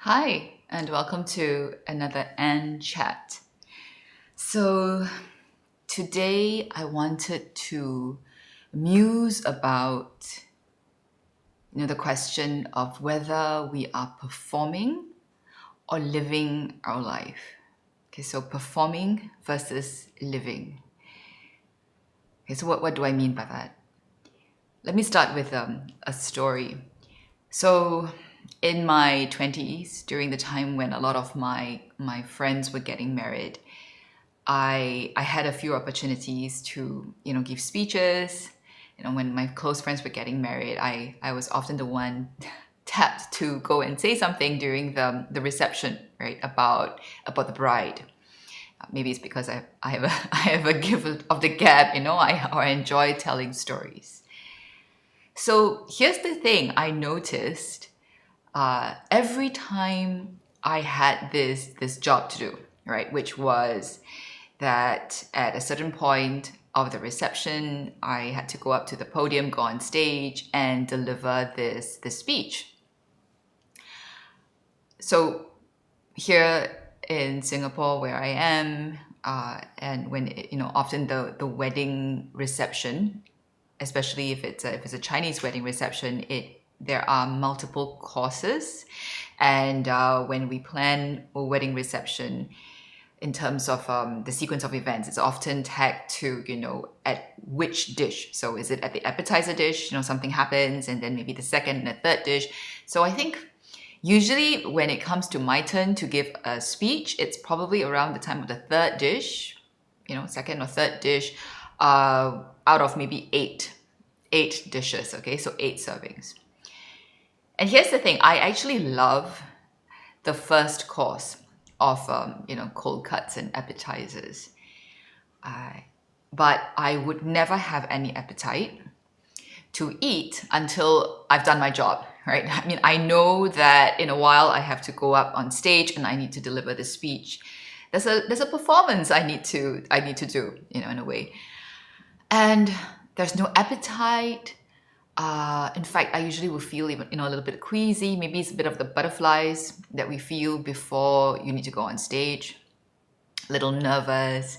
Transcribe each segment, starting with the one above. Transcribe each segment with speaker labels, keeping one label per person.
Speaker 1: Hi, and welcome to another N chat. So, today I wanted to muse about the question of whether we are performing or living our life. Okay, so performing versus living. Okay, so what do I mean by that? Let me start with a story. So, in my 20s, during the time when a lot of my friends were getting married, I had a few opportunities to give speeches. When my close friends were getting married, I was often the one tapped to go and say something during the reception, right, about the bride. Maybe it's because I have a I have a gift of the gab, I enjoy telling stories. So here's the thing I noticed every time I had this job to do, right, which was that at a certain point of the reception, I had to go up to the podium, go on stage, and deliver this speech. So here in Singapore, where I am, and when often the wedding reception, especially if it's a Chinese wedding reception, there are multiple courses, and when we plan a wedding reception, in terms of the sequence of events, it's often tagged to, at which dish. So is it at the appetizer dish, something happens, and then maybe the second and the third dish. So I think usually when it comes to my turn to give a speech, it's probably around the time of the third dish, second or third dish, out of maybe eight dishes, okay? So 8 servings. And here's the thing, I actually love the first course of cold cuts and appetizers. But I would never have any appetite to eat until I've done my job, right? I mean, I know that in a while I have to go up on stage and I need to deliver the speech. There's a performance I need to do, in a way. And there's no appetite. In fact, I usually will feel even a little bit queasy. Maybe it's a bit of the butterflies that we feel before you need to go on stage. A little nervous.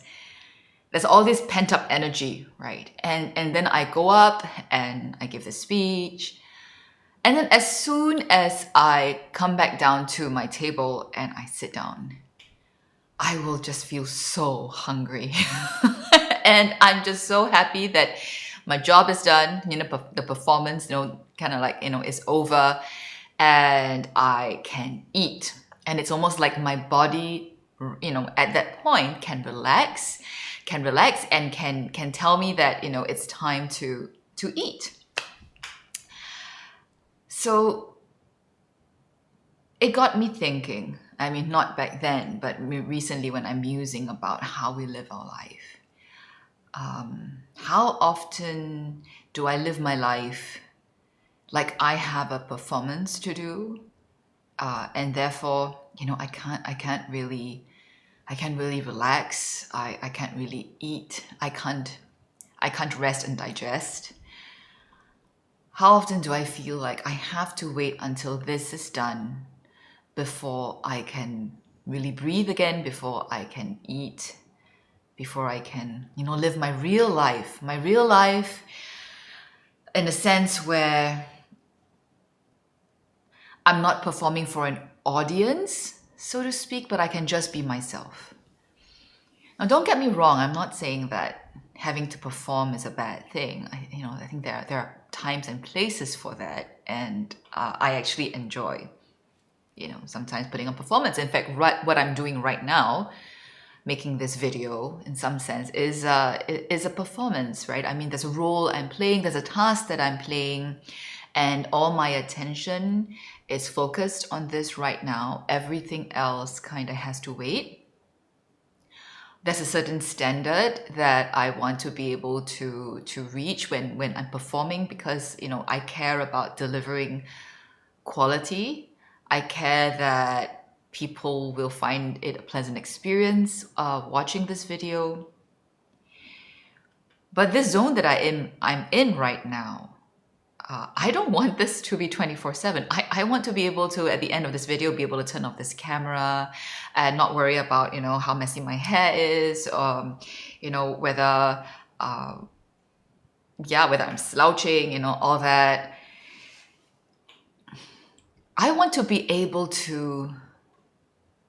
Speaker 1: There's all this pent up energy, right? And then I go up and I give the speech. And then as soon as I come back down to my table and I sit down, I will just feel so hungry. And I'm just so happy that my job is done, the performance, kind of like, is over and I can eat. And it's almost like my body, at that point can relax and can tell me that, it's time to eat. So it got me thinking. I mean, not back then, but recently when I'm musing about how we live our life. How often do I live my life like I have a performance to do, and therefore, I can't really relax. I can't really eat. I can't rest and digest. How often do I feel like I have to wait until this is done before I can really breathe again, before I can eat, before I can, live my real life in a sense where I'm not performing for an audience, so to speak, but I can just be myself. Now, don't get me wrong. I'm not saying that having to perform is a bad thing. I think there are times and places for that, and I actually enjoy, sometimes putting on performance. In fact, what I'm doing right now, making this video, in some sense, is a performance, right? I mean, there's a role I'm playing, there's a task that I'm playing, and all my attention is focused on this right now. Everything else kind of has to wait. There's a certain standard that I want to be able to reach when I'm performing, because I care about delivering quality. I care that people will find it a pleasant experience watching this video. But this zone that I'm in right now, I don't want this to be 24/7. I want to be able to, at the end of this video, be able to turn off this camera and not worry about, how messy my hair is, whether, whether I'm slouching, all that. I want to be able to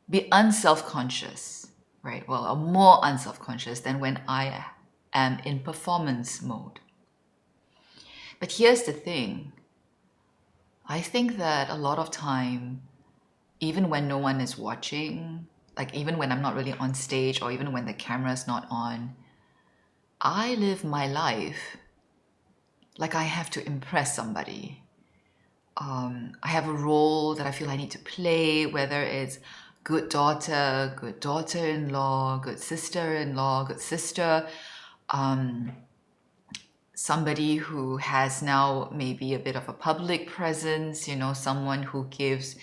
Speaker 1: be unself-conscious, right? Well, more unself-conscious than when I am in performance mode. But here's the thing. I think that a lot of time, even when no one is watching, like even when I'm not really on stage or even when the camera's not on, I live my life like I have to impress somebody. I have a role that I feel I need to play, whether it's good daughter-in-law, good sister-in-law, good sister, somebody who has now maybe a bit of a public presence, someone who gives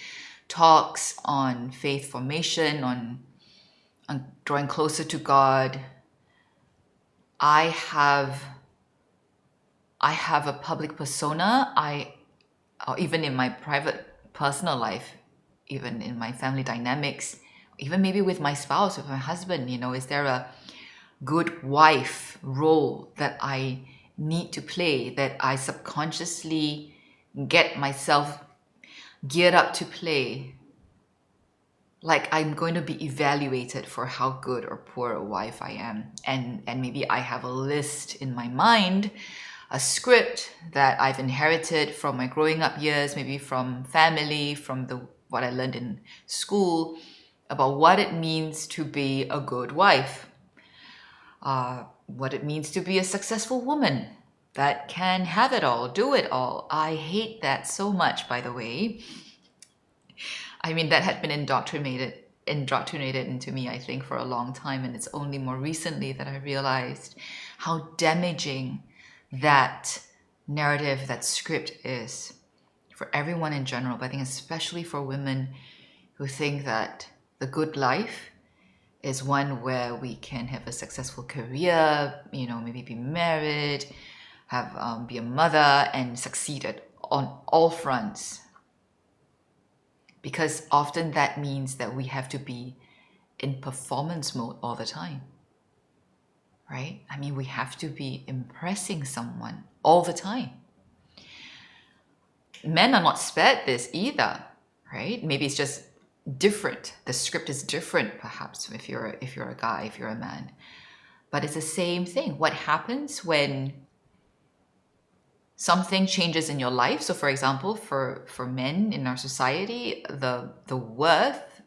Speaker 1: talks on faith formation, on drawing closer to God. I have a public persona. Even in my private personal life, even in my family dynamics, even maybe with my spouse, with my husband, is there a good wife role that I need to play, that I subconsciously get myself geared up to play? Like I'm going to be evaluated for how good or poor a wife I am. And maybe I have a list in my mind, a script that I've inherited from my growing up years, maybe from family, from what I learned in school, about what it means to be a good wife, what it means to be a successful woman that can have it all, do it all. I hate that so much, by the way. I mean, that had been indoctrinated into me, I think, for a long time. And it's only more recently that I realized how damaging that narrative, that script is for everyone in general, but I think especially for women who think that the good life is one where we can have a successful career, maybe be married, have be a mother and succeed on all fronts. Because often that means that we have to be in performance mode all the time, right? I mean, we have to be impressing someone all the time. Men are not spared this either, right? Maybe it's just different. The script is different, perhaps, if you're a guy, if you're a man. But it's the same thing. What happens when something changes in your life? So, for example, for men in our society, the worth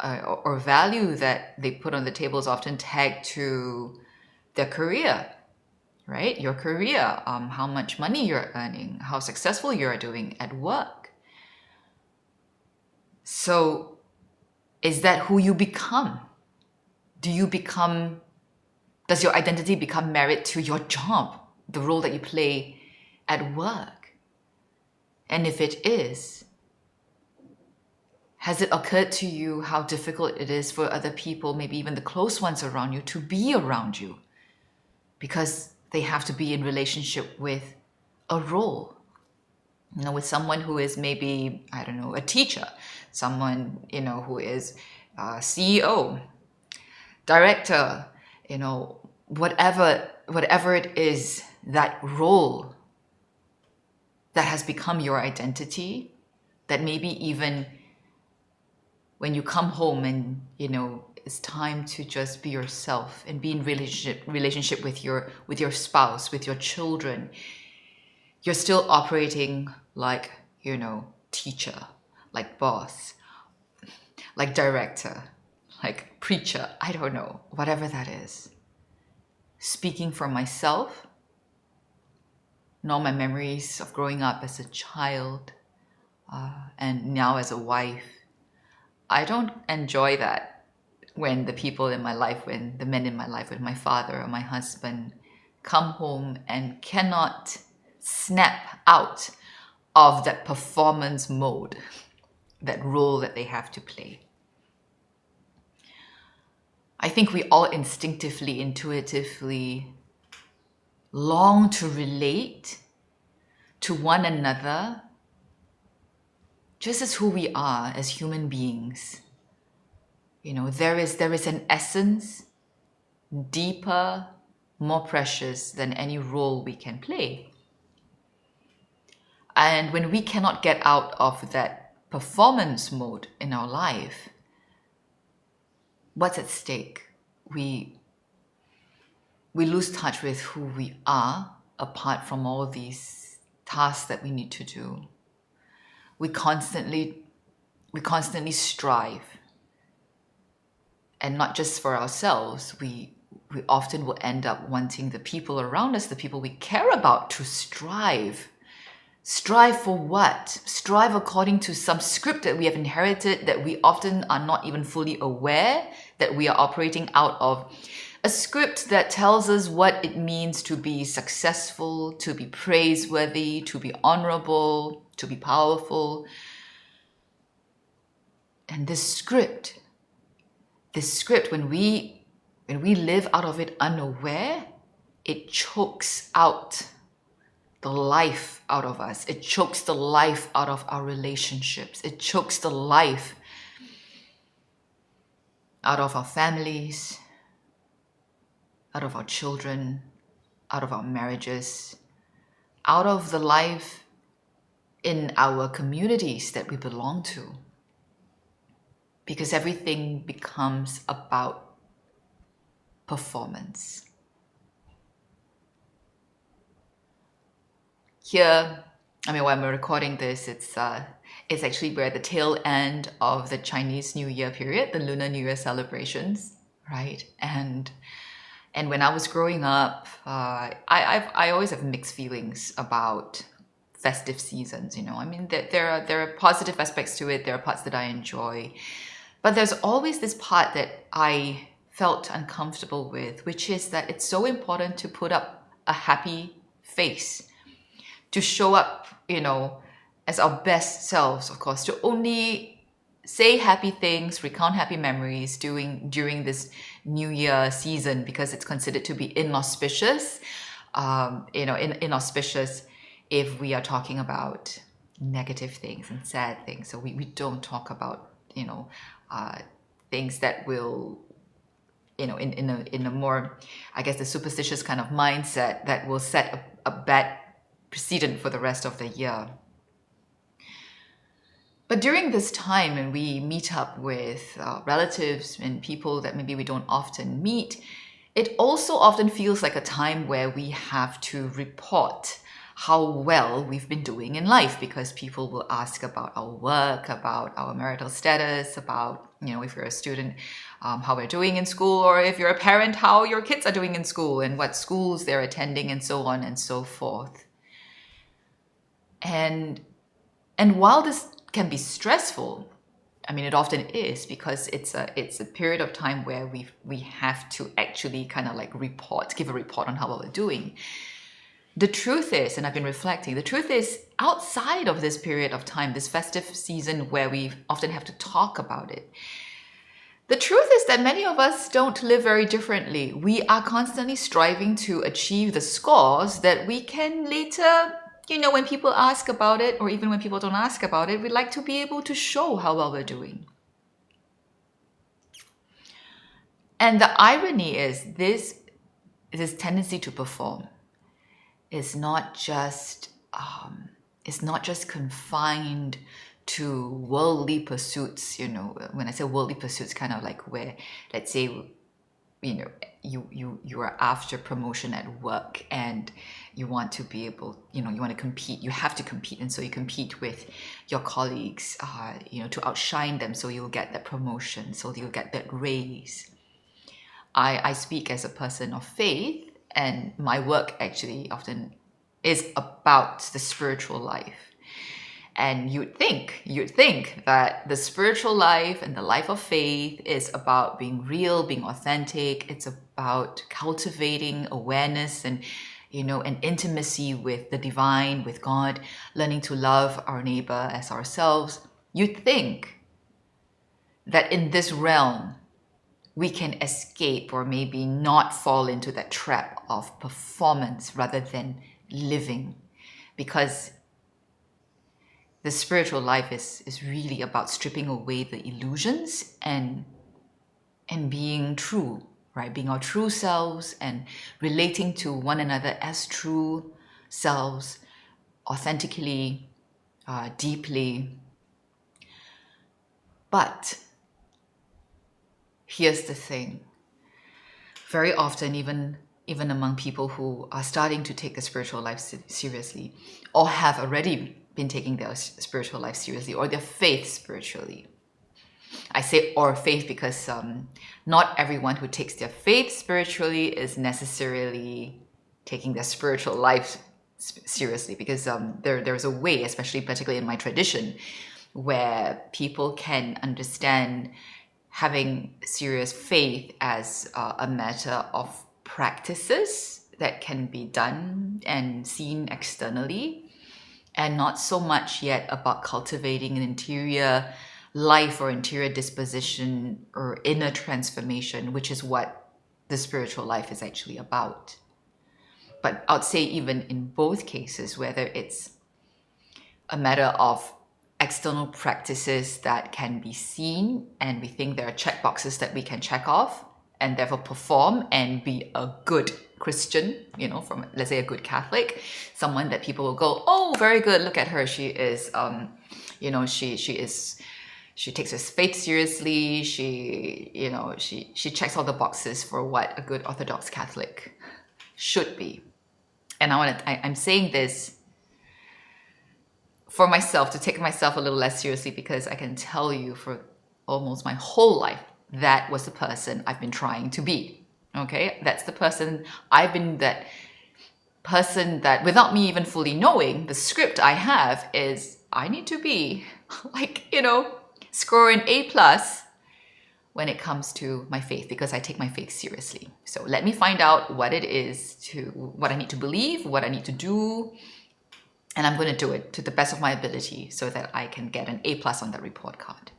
Speaker 1: or value that they put on the table is often tagged to their career, right? Your career, how much money you're earning, how successful you're doing at work. So is that who you become? Does your identity become married to your job, the role that you play at work? And if it is, has it occurred to you how difficult it is for other people, maybe even the close ones around you, to be around you? Because they have to be in relationship with a role, with someone who is maybe, I don't know, a teacher, someone, who is CEO, director, whatever it is, that role that has become your identity, that maybe even when you come home and, it's time to just be yourself and be in relationship with your spouse, with your children, you're still operating like, teacher, like boss, like director, like preacher, I don't know, whatever that is. Speaking for myself, and all my memories of growing up as a child and now as a wife, I don't enjoy that when the people in my life, when the men in my life, when my father or my husband come home and cannot snap out of that performance mode, that role that they have to play. I think we all intuitively long to relate to one another, just as who we are as human beings. There is an essence deeper, more precious than any role we can play. And when we cannot get out of that performance mode in our life, what's at stake? We lose touch with who we are apart from all these tasks that we need to do. We constantly strive. And not just for ourselves, we often will end up wanting the people around us, the people we care about, to strive. Strive for what? Strive according to some script that we have inherited that we often are not even fully aware that we are operating out of. A script that tells us what it means to be successful, to be praiseworthy, to be honorable, to be powerful. And this script, when we live out of it unaware, it chokes out the life out of us. It chokes the life out of our relationships. It chokes the life out of our families, out of our children, out of our marriages, out of the life in our communities that we belong to. Because everything becomes about performance. Here, while I'm recording this, it's actually we're at the tail end of the Chinese New Year period, the Lunar New Year celebrations, right? And when I was growing up, I always have mixed feelings about festive seasons. There are positive aspects to it. There are parts that I enjoy, but there's always this part that I felt uncomfortable with, which is that it's so important to put up a happy face, to show up, as our best selves, of course, to only say happy things, recount happy memories during this New Year season, because it's considered to be inauspicious. Inauspicious if we are talking about negative things and sad things. So we don't talk about, things that will, in a more, I guess, the superstitious kind of mindset that will set a bad precedent for the rest of the year. But during this time, when we meet up with relatives and people that maybe we don't often meet, it also often feels like a time where we have to report how well we've been doing in life, because people will ask about our work, about our marital status, about, if you're a student, how we're doing in school, or if you're a parent, how your kids are doing in school and what schools they're attending, and so on and so forth. And while this can be stressful, it often is, because it's a period of time where we have to actually kind of like give a report on how well we're doing. The truth is, and I've been reflecting, the truth is, outside of this period of time, this festive season where we often have to talk about it, the truth is that many of us don't live very differently. We are constantly striving to achieve the scores that we can later, when people ask about it, or even when people don't ask about it, we'd like to be able to show how well we're doing. And the irony is this tendency to perform is not just confined to worldly pursuits. When I say worldly pursuits, kind of like where, let's say, you are after promotion at work and you want to be able, you want to compete. You have to compete, and so you compete with your colleagues, to outshine them, so you'll get that promotion, so you'll get that raise. I speak as a person of faith, and my work actually often is about the spiritual life. And you'd think that the spiritual life and the life of faith is about being real, being authentic. It's about cultivating awareness and, an intimacy with the divine, with God, learning to love our neighbor as ourselves. You'd think that in this realm, we can escape, or maybe not fall into that trap of performance rather than living. because the spiritual life is really about stripping away the illusions and being true, right? Being our true selves and relating to one another as true selves, authentically, deeply. But here's the thing. Very often, even among people who are starting to take the spiritual life seriously, or have already been taking their spiritual life seriously, or their faith spiritually. I say or faith because not everyone who takes their faith spiritually is necessarily taking their spiritual life seriously, because there's a way, especially particularly in my tradition, where people can understand having serious faith as a matter of practices that can be done and seen externally, and not so much yet about cultivating an interior life or interior disposition or inner transformation, which is what the spiritual life is actually about. But I'd say even in both cases, whether it's a matter of external practices that can be seen and we think there are check boxes that we can check off and therefore perform and be a good Christian, from, let's say, a good Catholic, someone that people will go, oh, very good, look at her, she is she takes her faith seriously, she checks all the boxes for what a good Orthodox Catholic should be. And I'm saying this for myself, to take myself a little less seriously, because I can tell you for almost my whole life, that was the person I've been trying to be. Okay? That's the person I've been, that person that, without me even fully knowing, the script I have is I need to be score an A+ when it comes to my faith, because I take my faith seriously. So let me find out what it is, what I need to believe, what I need to do, and I'm going to do it to the best of my ability so that I can get an A+ on that report card.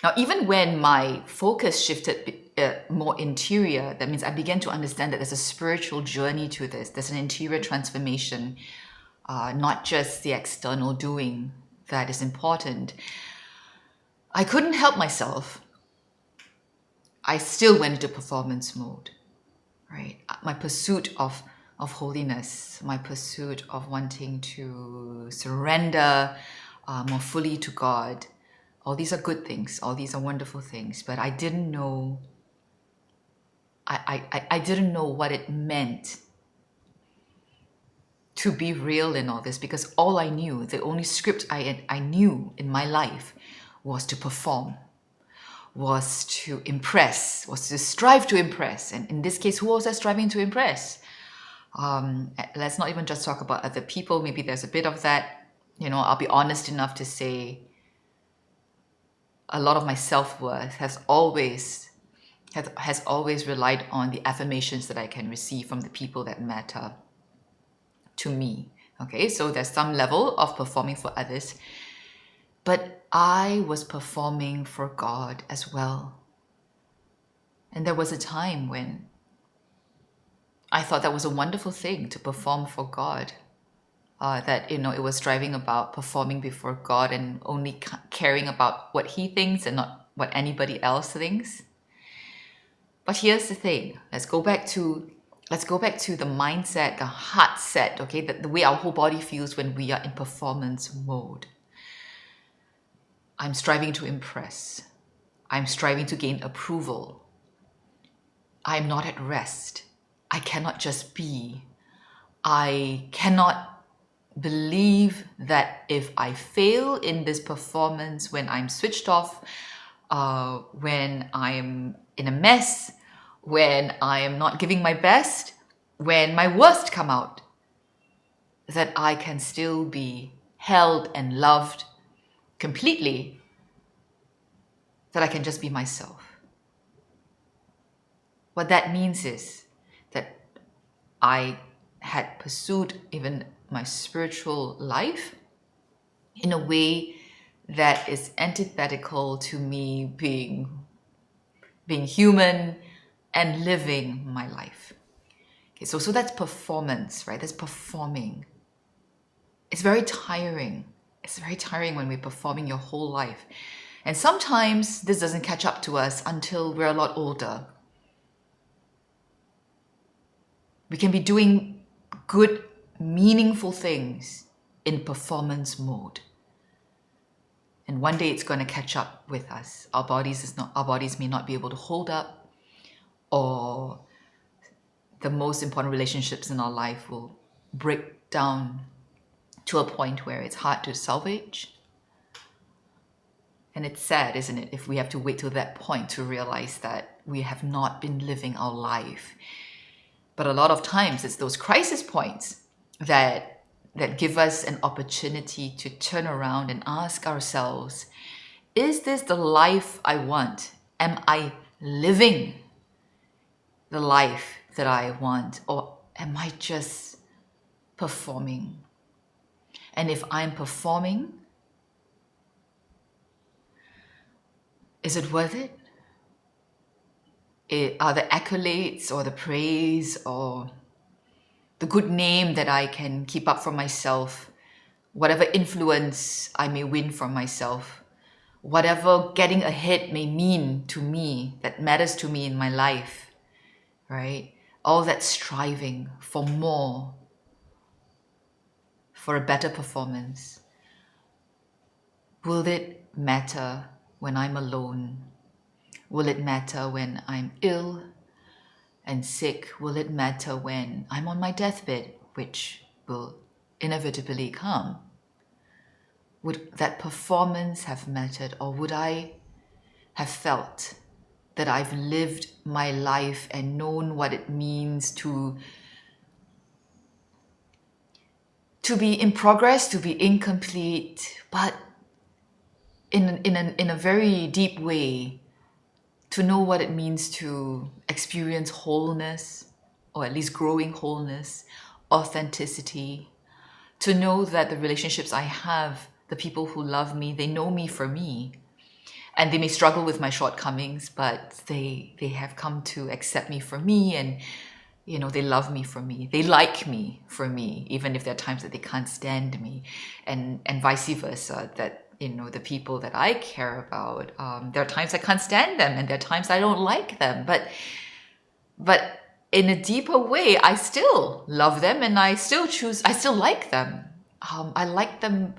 Speaker 1: Now, even when my focus shifted more interior, that means I began to understand that there's a spiritual journey to this. There's an interior transformation, not just the external doing that is important. I couldn't help myself. I still went into performance mode, right? My pursuit of holiness, my pursuit of wanting to surrender more fully to God. All these are good things. All these are wonderful things. But I didn't know. I didn't know what it meant to be real in all this, because all I knew, the only script I knew in my life, was to perform, was to impress, was to strive to impress. And in this case, who was I striving to impress? Let's not even just talk about other people. Maybe there's a bit of that. I'll be honest enough to say a lot of my self-worth has always relied on the affirmations that I can receive from the people that matter to me. Okay, so there's some level of performing for others, but I was performing for God as well. And there was a time when I thought that was a wonderful thing, to perform for God. That it was striving about performing before God and only caring about what He thinks and not what anybody else thinks. But here's the thing. Let's go back to the mindset, the heart set, okay? The way our whole body feels when we are in performance mode. I'm striving to impress. I'm striving to gain approval. I'm not at rest. I cannot just be. I cannot believe that if I fail in this performance, when I'm switched off, when I'm in a mess, when I am not giving my best, when my worst come out, that I can still be held and loved completely, that I can just be myself. What that means is that I had pursued even my spiritual life in a way that is antithetical to me being human and living my life. Okay, so that's performance, right? That's performing. It's very tiring. It's very tiring when we're performing your whole life. And sometimes this doesn't catch up to us until we're a lot older. We can be doing good, meaningful things in performance mode. And one day it's going to catch up with us. Our bodies may not be able to hold up, or the most important relationships in our life will break down to a point where it's hard to salvage. And it's sad, isn't it, if we have to wait till that point to realize that we have not been living our life. But a lot of times it's those crisis points that give us an opportunity to turn around and ask ourselves, is this the life I want? Am I living the life that I want? Or am I just performing? And if I'm performing, is it worth it? Are the accolades or the praise or the good name that I can keep up for myself, whatever influence I may win from myself, whatever getting ahead may mean to me, that matters to me in my life, right? All that striving for more, for a better performance. Will it matter when I'm alone? Will it matter when I'm ill and sick? Will it matter when I'm on my deathbed, which will inevitably come? Would that performance have mattered, or would I have felt that I've lived my life and known what it means to be in progress, to be incomplete, but in a very deep way, to know what it means to experience wholeness, or at least growing wholeness, authenticity, to know that the relationships I have, the people who love me, they know me for me. And they may struggle with my shortcomings, but they have come to accept me for me, and they love me for me. They like me for me, even if there are times that they can't stand me, and vice versa. That the people that I care about, there are times I can't stand them, and there are times I don't like them. But in a deeper way, I still love them, and I still like them. I like them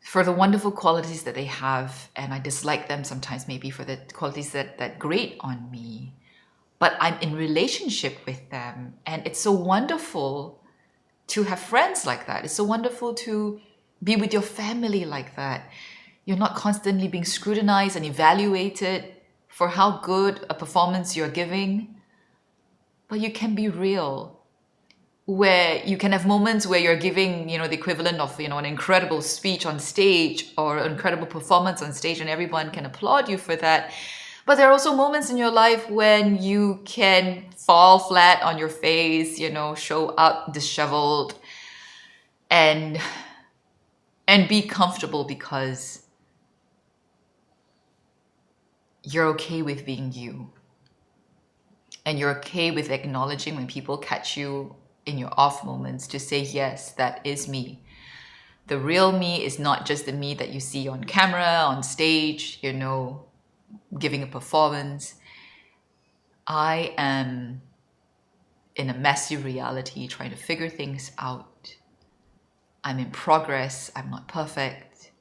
Speaker 1: for the wonderful qualities that they have, and I dislike them sometimes maybe for the qualities that grate on me. But I'm in relationship with them, and it's so wonderful to have friends like that. It's so wonderful to be with your family like that. You're not constantly being scrutinized and evaluated for how good a performance you're giving, but you can be real, where you can have moments where you're giving, the equivalent of, an incredible speech on stage or an incredible performance on stage, and everyone can applaud you for that. But there are also moments in your life when you can fall flat on your face, show up disheveled, and be comfortable because you're okay with being you. And you're okay with acknowledging when people catch you in your off moments to say, yes, that is me. The real me is not just the me that you see on camera, on stage, giving a performance. I am in a messy reality trying to figure things out. I'm in progress. I'm not perfect.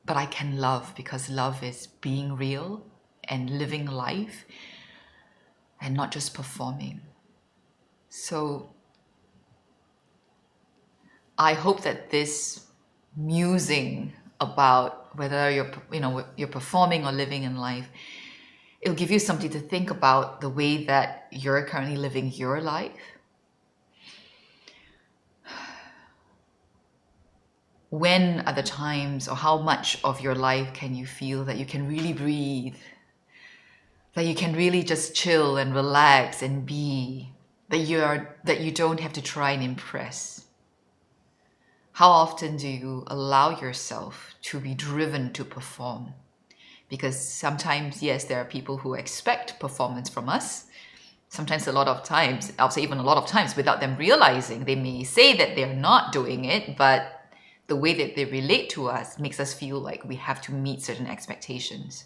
Speaker 1: But I can love, because love is being real and living life and not just performing. So I hope that this musing about whether you're performing or living in life, it'll give you something to think about the way that you're currently living your life. When are the times, or how much of your life can you feel that you can really breathe, that you can really just chill and relax and be, that you don't have to try and impress? How often do you allow yourself to be driven to perform? Because sometimes, yes, there are people who expect performance from us. sometimes a lot of times, I'll say even a lot of times, without them realizing, they may say that they're not doing it, but the way that they relate to us makes us feel like we have to meet certain expectations.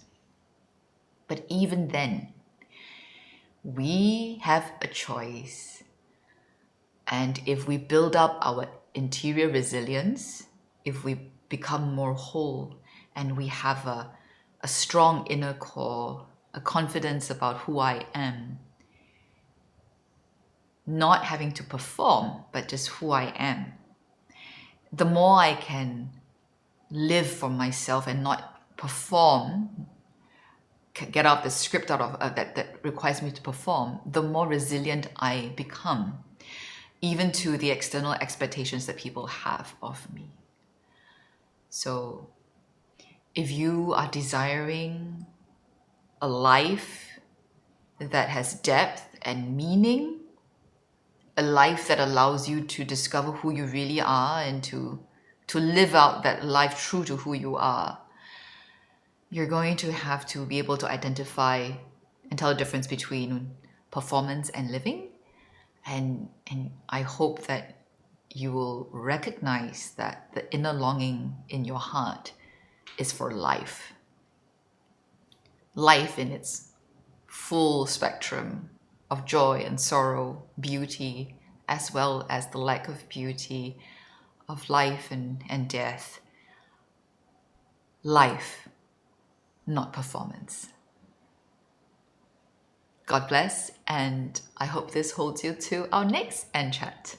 Speaker 1: But even then, we have a choice. And if we build up our interior resilience, if we become more whole and we have a strong inner core, a confidence about who I am, not having to perform, but just who I am, the more I can live for myself and not perform, get out the script out of that requires me to perform, the more resilient I become, even to the external expectations that people have of me. So if you are desiring a life that has depth and meaning, a life that allows you to discover who you really are and to live out that life true to who you are, you're going to have to be able to identify and tell the difference between performance and living. And I hope that you will recognize that the inner longing in your heart is for life. Life in its full spectrum of joy and sorrow, beauty, as well as the lack of beauty, of life and death. Life, not performance. God bless, and I hope this holds you to our next Chat.